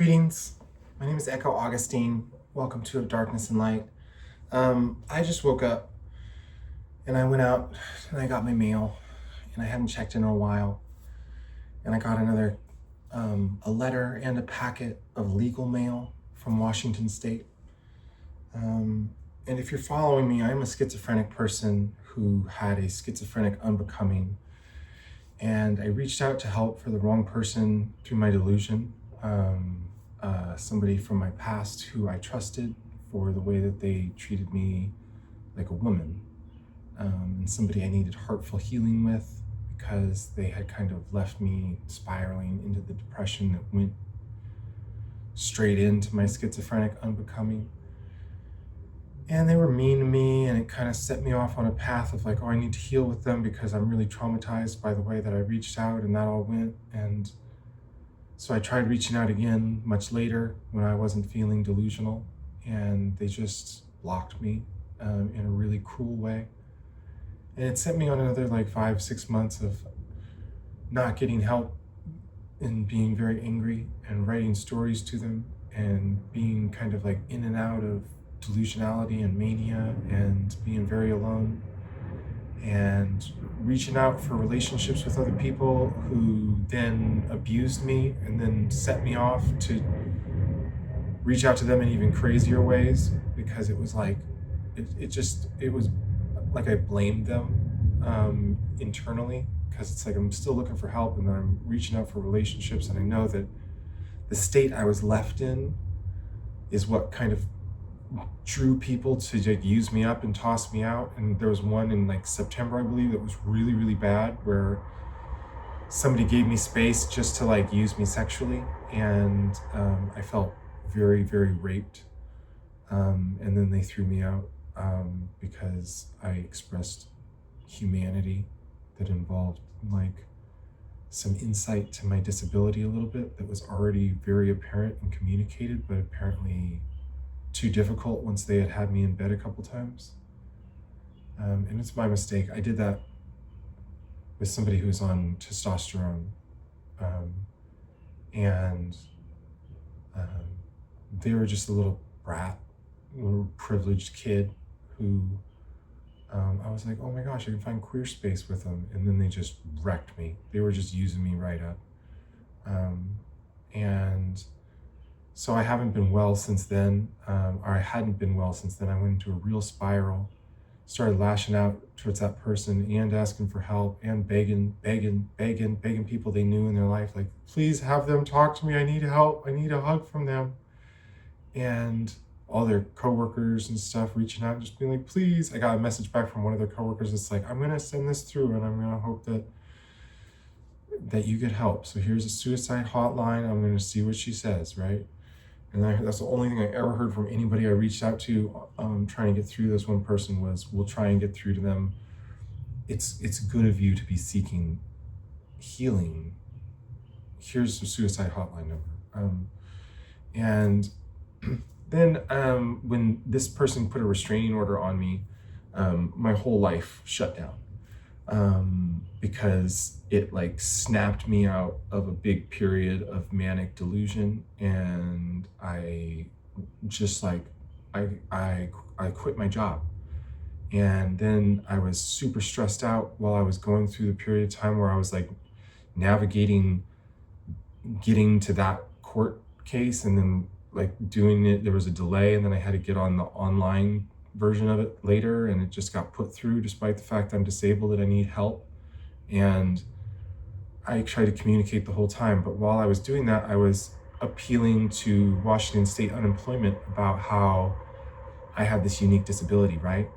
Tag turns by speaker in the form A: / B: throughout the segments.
A: Greetings. My name is Echo Augustine. Welcome to Of Darkness and Light. I just woke up and I went out and I got my mail and I hadn't checked in a while. And I got another a letter and a packet of legal mail from Washington State. And if you're following me, I'm a schizophrenic person who had a schizophrenic unbecoming. And I reached out to help for the wrong person through my delusion. Somebody from my past who I trusted for the way that they treated me like a woman. And somebody I needed heartful healing with because they had kind of left me spiraling into the depression that went straight into my schizophrenic unbecoming. And they were mean to me, and it kind of set me off on a path of like, oh, I need to heal with them because I'm really traumatized by the way that I reached out and that all went. And so I tried reaching out again much later when I wasn't feeling delusional, and they just blocked me in a really cruel way. And it sent me on another like 5-6 months of not getting help and being very angry and writing stories to them and being kind of like in and out of delusionality and mania and being very alone and reaching out for relationships with other people who then abused me and then set me off to reach out to them in even crazier ways because it was like it was like I blamed them internally because it's like I'm still looking for help and then I'm reaching out for relationships, and I know that the state I was left in is what kind of drew people to like use me up and toss me out. And there was one in like September, I believe, that was really, really bad, where somebody gave me space just to like use me sexually, and I felt very, very raped. And then they threw me out because I expressed humanity that involved like some insight to my disability a little bit that was already very apparent and communicated, but apparently too difficult once they had me in bed a couple times. And it's my mistake. I did that with somebody who's on testosterone. And they were just a little brat, little privileged kid who I was like, oh my gosh, I can find queer space with them. And then they just wrecked me. They were just using me right up. And so I haven't been well since then, or I hadn't been well since then. I went into a real spiral, started lashing out towards that person and asking for help and begging people they knew in their life, like, please have them talk to me. I need help. I need a hug from them. And all their coworkers and stuff reaching out, just being like, please. I got a message back from one of their coworkers that's like, I'm gonna send this through and I'm gonna hope that you get help. So here's a suicide hotline. I'm gonna see what she says, right? And that's the only thing I ever heard from anybody I reached out to trying to get through this one person was, we'll try and get through to them. It's good of you to be seeking healing. Here's the suicide hotline number. And then when this person put a restraining order on me, my whole life shut down. Because it like snapped me out of a big period of manic delusion, and I just like I quit my job. And then I was super stressed out while I was going through the period of time where I was like navigating getting to that court case, and then like doing it, there was a delay, and then I had to get on the online version of it later, and it just got put through despite the fact I'm disabled and I need help. And I tried to communicate the whole time, but while I was doing that, I was appealing to Washington State unemployment about how I had this unique disability, right?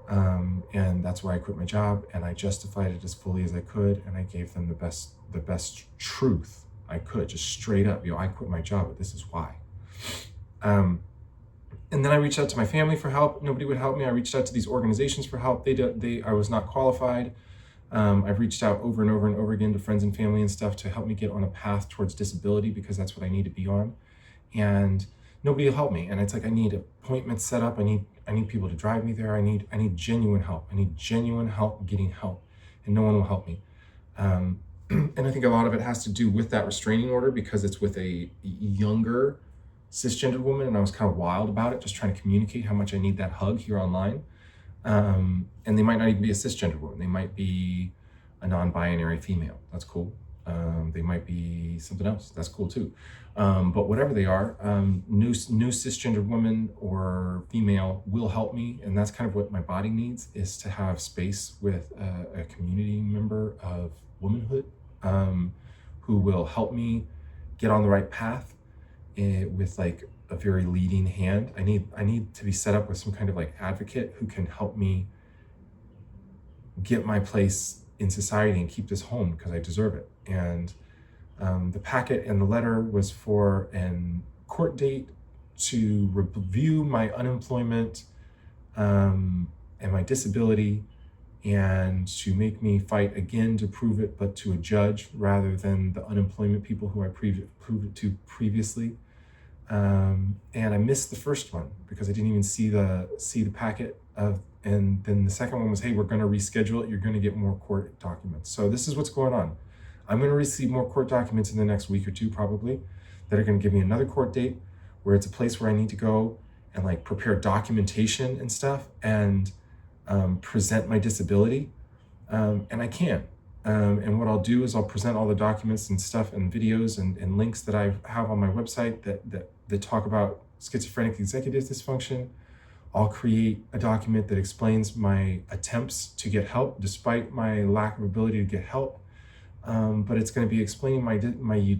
A: And that's why I quit my job, and I justified it as fully as I could, and I gave them the best truth I could, just straight up, I quit my job, but this is why. And then I reached out to my family for help. Nobody would help me. I reached out to these organizations for help. I was not qualified. I've reached out over and over and over again to friends and family and stuff to help me get on a path towards disability because that's what I need to be on. And nobody will help me. And it's like, I need appointments set up. I need people to drive me there. I need genuine help. I need genuine help getting help, and no one will help me. And I think a lot of it has to do with that restraining order because it's with a younger cisgendered woman, and I was kind of wild about it, just trying to communicate how much I need that hug here online. And they might not even be a cisgender woman. They might be a non-binary female. That's cool. They might be something else. That's cool too. But whatever they are, new cisgender woman or female will help me. And that's kind of what my body needs, is to have space with a community member of womanhood, who will help me get on the right path, with like a very leading hand. I need to be set up with some kind of like advocate who can help me get my place in society and keep this home because I deserve it. And the packet and the letter was for an court date to review my unemployment and my disability, and to make me fight again to prove it, but to a judge rather than the unemployment people who I proved it to previously. And I missed the first one because I didn't even see the packet of, and then the second one was, hey, we're going to reschedule it. You're going to get more court documents. So this is what's going on. I'm going to receive more court documents in the next week or two, probably, that are going to give me another court date where it's a place where I need to go and like prepare documentation and stuff and present my disability. And I can. And what I'll do is I'll present all the documents and stuff and videos and links that I have on my website that talk about schizophrenic executive dysfunction. I'll create a document that explains my attempts to get help despite my lack of ability to get help. But it's going to be explaining my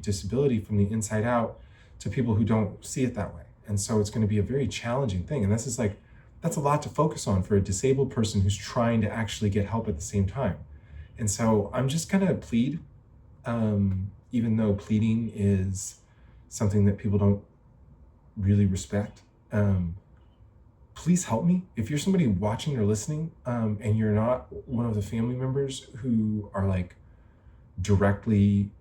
A: disability from the inside out to people who don't see it that way. And so it's going to be a very challenging thing. And that's a lot to focus on for a disabled person who's trying to actually get help at the same time. And so I'm just going to plead, even though pleading is something that people don't really respect. Please help me. If you're somebody watching or listening, and you're not one of the family members who are like directly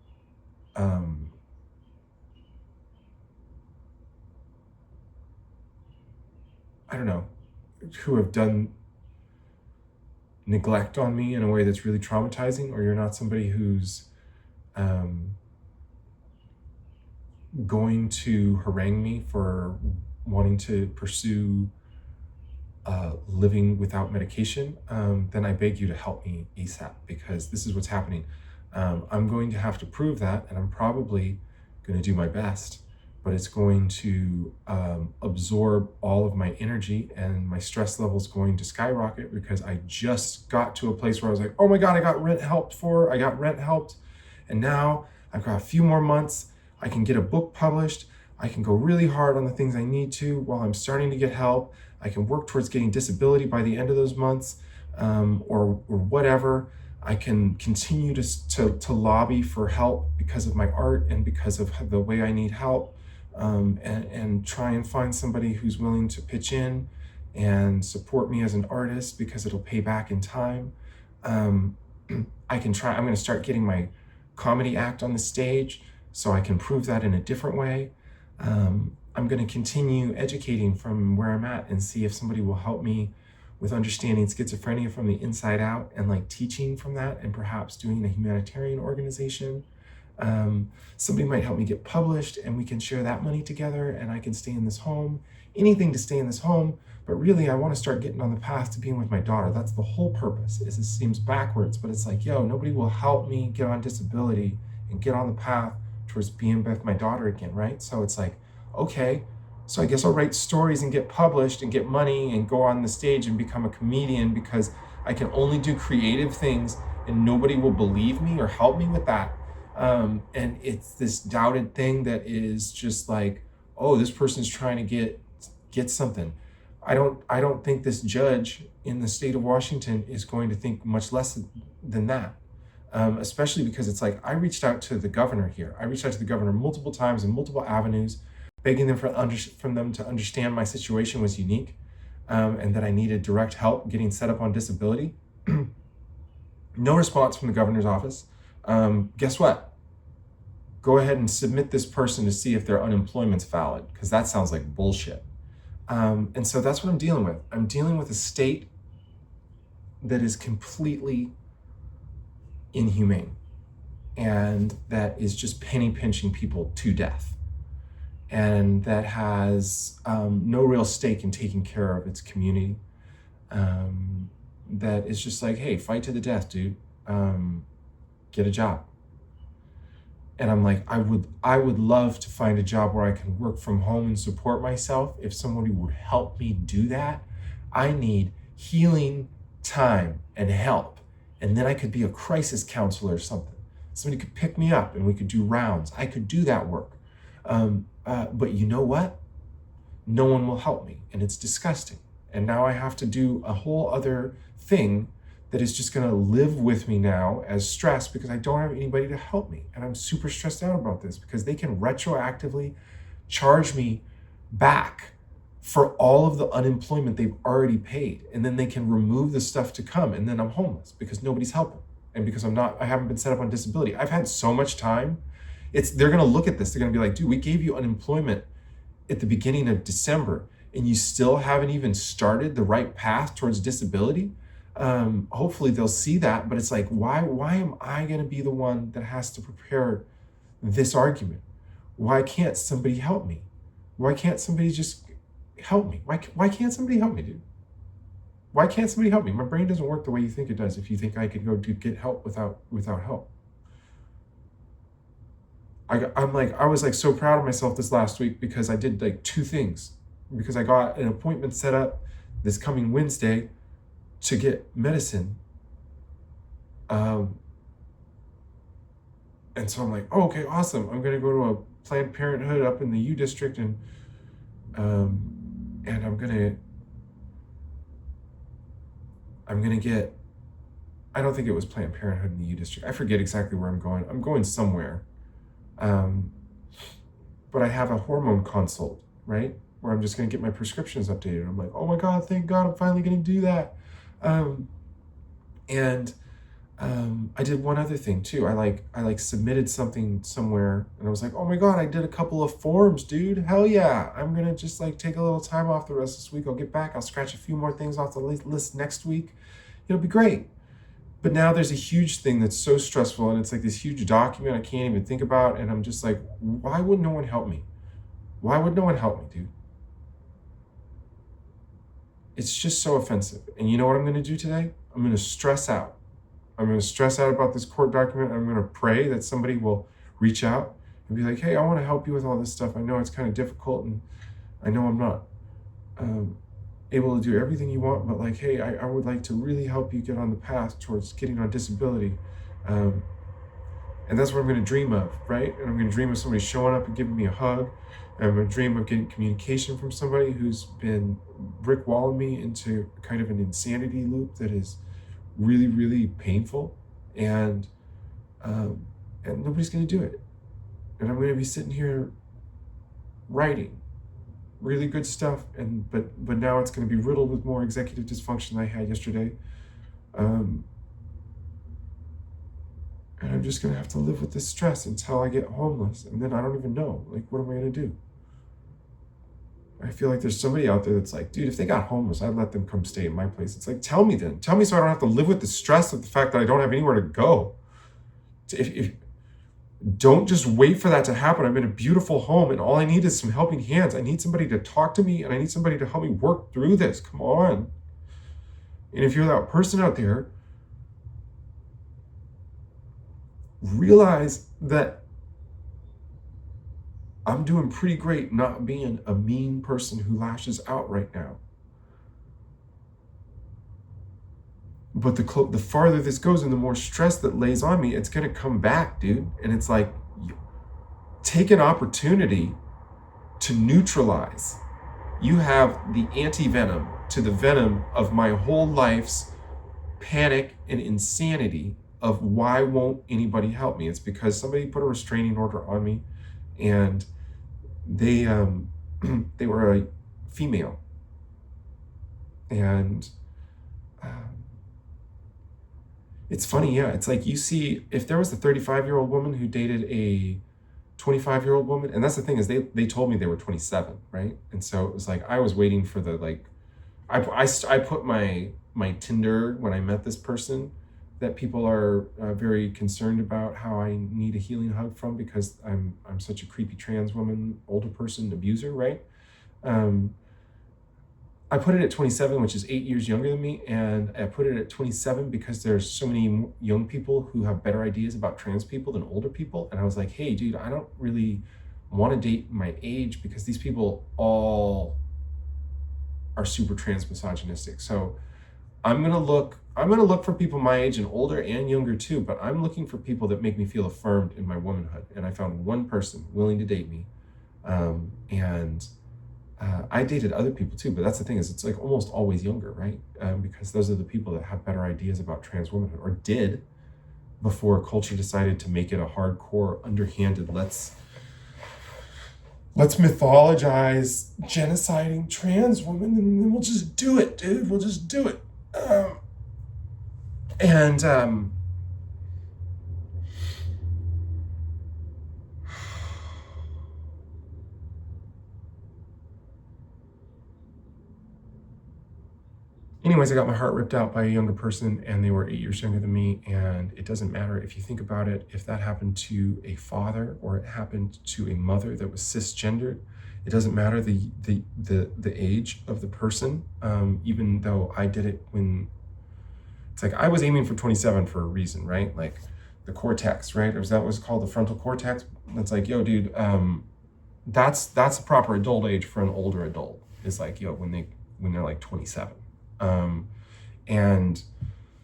A: I don't know, who have done neglect on me in a way that's really traumatizing, or you're not somebody who's going to harangue me for wanting to pursue living without medication, then I beg you to help me ASAP, because this is what's happening. I'm going to have to prove that, and I'm probably going to do my best, but it's going to absorb all of my energy, and my stress level is going to skyrocket because I just got to a place where I was like, oh my God, I got rent helped, and now I've got a few more months. I can get a book published. I can go really hard on the things I need to while I'm starting to get help. I can work towards getting disability by the end of those months, or whatever. I can continue to lobby for help because of my art and because of the way I need help, and try and find somebody who's willing to pitch in and support me as an artist because it'll pay back in time. I'm going to start getting my comedy act on the stage so I can prove that in a different way. I'm going to continue educating from where I'm at and see if somebody will help me with understanding schizophrenia from the inside out and like teaching from that, and perhaps doing a humanitarian organization. Somebody might help me get published and we can share that money together, and I can stay in this home, anything to stay in this home. But really, I want to start getting on the path to being with my daughter. That's the whole purpose. It seems backwards, but it's like, yo, nobody will help me get on disability and get on the path towards being with my daughter again, right? So it's like, okay, so I guess I'll write stories and get published and get money and go on the stage and become a comedian because I can only do creative things and nobody will believe me or help me with that. And it's this doubted thing that is just like, oh, this person's trying to get something. I don't think this judge in the state of Washington is going to think much less than that. Especially because it's like, I reached out to the governor here. I reached out to the governor multiple times in multiple avenues, begging them from them to understand my situation was unique, and that I needed direct help getting set up on disability. No response from the governor's office. Guess what? Go ahead and submit this person to see if their unemployment's valid, because that sounds like bullshit. And so that's what I'm dealing with. I'm dealing with a state that is completely inhumane. and that is just penny pinching people to death, and that has no real stake in taking care of its community. That is just like, hey, fight to the death, dude. Get a job. And I'm like, I would love to find a job where I can work from home and support myself. If somebody would help me do that, I need healing time and help. And then I could be a crisis counselor or something. Somebody could pick me up and we could do rounds. I could do that work. But you know what? No one will help me, and it's disgusting. And now I have to do a whole other thing that is just going to live with me now as stress because I don't have anybody to help me. And I'm super stressed out about this because they can retroactively charge me back for all of the unemployment they've already paid. And then they can remove the stuff to come. And then I'm homeless because nobody's helping. And because I haven't been set up on disability. I've had so much time. They're going to look at this. They're going to be like, dude, we gave you unemployment at the beginning of December and you still haven't even started the right path towards disability. Hopefully they'll see that, but it's like, why am I going to be the one that has to prepare this argument? Why can't somebody help me? Why can't somebody just help me? Why can't somebody help me, dude? Why can't somebody help me? My brain doesn't work the way you think it does if you think I could go to get help without help. I was like so proud of myself this last week because I did like 2 things. Because I got an appointment set up this coming Wednesday to get medicine. And so I'm like, oh, okay, awesome. I'm gonna go to a Planned Parenthood up in the U District and I'm gonna get, I don't think it was Planned Parenthood in the U District. I forget exactly where I'm going. I'm going somewhere. But I have a hormone consult, right? Where I'm just going to get my prescriptions updated. I'm like, oh my God, thank God I'm finally going to do that. I did one other thing too. I submitted something somewhere and I was like, oh my God, I did a couple of forms, dude. Hell yeah. I'm going to just like take a little time off the rest of this week. I'll get back. I'll scratch a few more things off the list next week. It'll be great. But now there's a huge thing that's so stressful and it's like this huge document I can't even think about. And I'm just like, why would no one help me? Why would no one help me, dude? It's just so offensive. And you know what I'm going to do today? I'm going to stress out. I'm going to stress out about this court document. I'm going to pray that somebody will reach out and be like, hey, I want to help you with all this stuff. I know it's kind of difficult and I know I'm not able to do everything you want, but like, hey, I would like to really help you get on the path towards getting on disability. And that's what I'm going to dream of, right? And I'm going to dream of somebody showing up and giving me a hug. And I'm going to dream of getting communication from somebody who's been brick walling me into kind of an insanity loop that is really, really painful. And nobody's going to do it. And I'm going to be sitting here writing really good stuff, but now it's going to be riddled with more executive dysfunction than I had yesterday. And I'm just going to have to live with this stress until I get homeless. And then I don't even know, like, what am I going to do? I feel like there's somebody out there that's like, dude, if they got homeless, I'd let them come stay in my place. It's like, tell me then. Tell me so I don't have to live with the stress of the fact that I don't have anywhere to go. Don't just wait for that to happen. I'm in a beautiful home and all I need is some helping hands. I need somebody to talk to me and I need somebody to help me work through this. Come on. And if you're that person out there, realize that I'm doing pretty great not being a mean person who lashes out right now. But the farther this goes and the more stress that lays on me, it's going to come back, dude. And it's like, take an opportunity to neutralize. You have the anti-venom to the venom of my whole life's panic and insanity of why won't anybody help me? It's because somebody put a restraining order on me and they were a female. And it's funny, yeah. It's like you see, if there was a 35-year-old woman who dated a 25-year-old woman, and that's the thing is they told me they were 27, right? And so it was like I was waiting for the like, I put my Tinder when I met this person that people are very concerned about how I need a healing hug from because I'm such a creepy trans woman, older person, abuser, right? Um, I put it at 27, which is 8 years younger than me, and I put it at 27 because there's so many young people who have better ideas about trans people than older people. And I was like, hey, dude, I don't really want to date my age because these people all are super trans misogynistic. So I'm gonna look for people my age and older and younger too, but I'm looking for people that make me feel affirmed in my womanhood. And I found one person willing to date me, and I dated other people too, but that's the thing is it's like almost always younger, right? Because those are the people that have better ideas about trans womanhood or did before culture decided to make it a hardcore, underhanded, let's mythologize genociding trans women and then we'll just do it, dude. We'll just do it. And anyways, I got my heart ripped out by a younger person and they were 8 years younger than me. And it doesn't matter if you think about it, if that happened to a father or it happened to a mother that was cisgendered, it doesn't matter the age of the person, even though I did it when, it's like I was aiming for 27 for a reason, right? Like the cortex, right? Or that was called the frontal cortex. It's like, yo, dude, that's a proper adult age for an older adult. Is like, yo, when they're like 27. And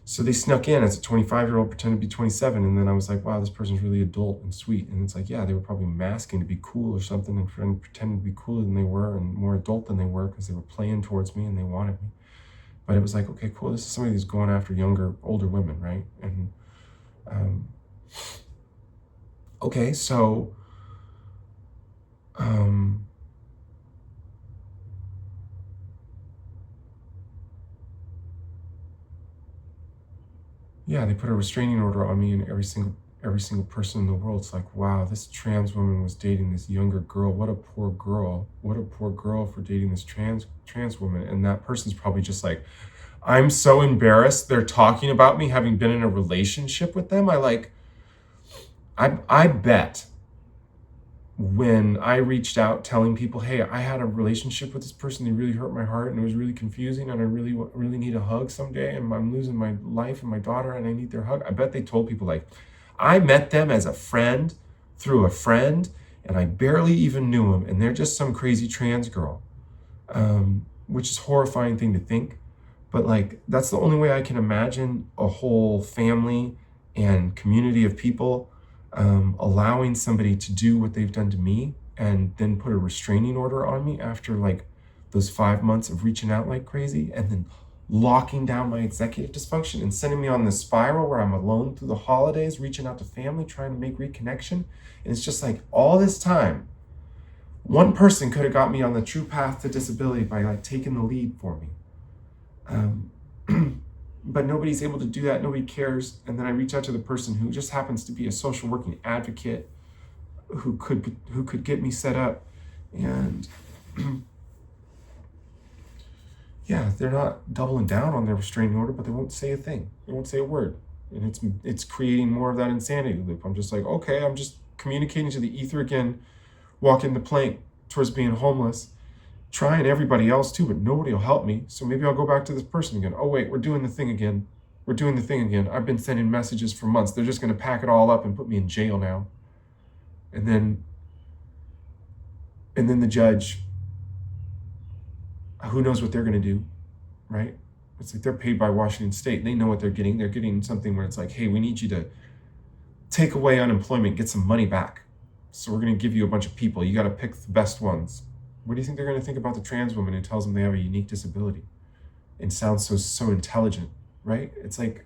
A: so they snuck in as a 25-year-old, pretended to be 27. And then I was like, wow, this person's really adult and sweet. And it's like, yeah, they were probably masking to be cool or something and pretending to be cooler than they were and more adult than they were because they were playing towards me and they wanted me. But it was like, okay, cool. This is somebody who's going after older women, right? And okay, so yeah, they put a restraining order on me and every single person in the world. It's like, wow, this trans woman was dating this younger girl. What a poor girl. What a poor girl for dating this trans woman. And that person's probably just like, I'm so embarrassed they're talking about me having been in a relationship with them. I bet when I reached out telling people, hey, I had a relationship with this person, they really hurt my heart and it was really confusing and I really need a hug someday and I'm losing my life and my daughter and I need their hug. I bet they told people like, I met them as a friend through a friend and I barely even knew them and they're just some crazy trans girl, which is a horrifying thing to think. But like, that's the only way I can imagine a whole family and community of people allowing somebody to do what they've done to me and then put a restraining order on me after like those 5 months of reaching out like crazy and then locking down my executive dysfunction and sending me on this spiral where I'm alone through the holidays, reaching out to family, trying to make reconnection. And it's just like all this time, one person could have got me on the true path to disability by like taking the lead for me. But nobody's able to do that. Nobody cares. And then I reach out to the person who just happens to be a social working advocate who could get me set up. And yeah, they're not doubling down on their restraining order, but they won't say a thing. They won't say a word. And it's creating more of that insanity loop. I'm just like, okay, I'm just communicating to the ether again, walking the plank towards being homeless, trying everybody else too, but nobody will help me. So maybe I'll go back to this person again. Oh wait, we're doing the thing again. I've been sending messages for months. They're just going to pack it all up and put me in jail now. And then the judge, who knows what they're going to do, right? It's like they're paid by Washington State. They know what they're getting. They're getting something where it's like, hey, we need you to take away unemployment, get some money back. So we're going to give you a bunch of people. You got to pick the best ones. What do you think they're going to think about the trans woman who tells them they have a unique disability and sounds so intelligent, right? It's like,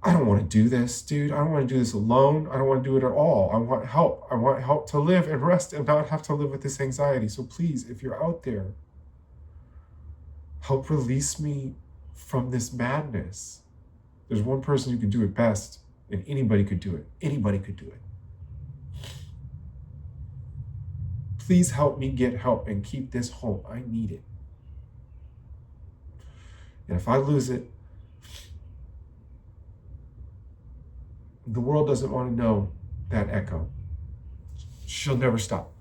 A: I don't want to do this, dude. I don't want to do this alone. I don't want to do it at all. I want help. I want help to live and rest and not have to live with this anxiety. So please, if you're out there, help release me from this madness. There's one person who can do it best, and anybody could do it. Anybody could do it. Please help me get help and keep this home. I need it. And if I lose it, The world doesn't want to know that Echo. She'll never stop.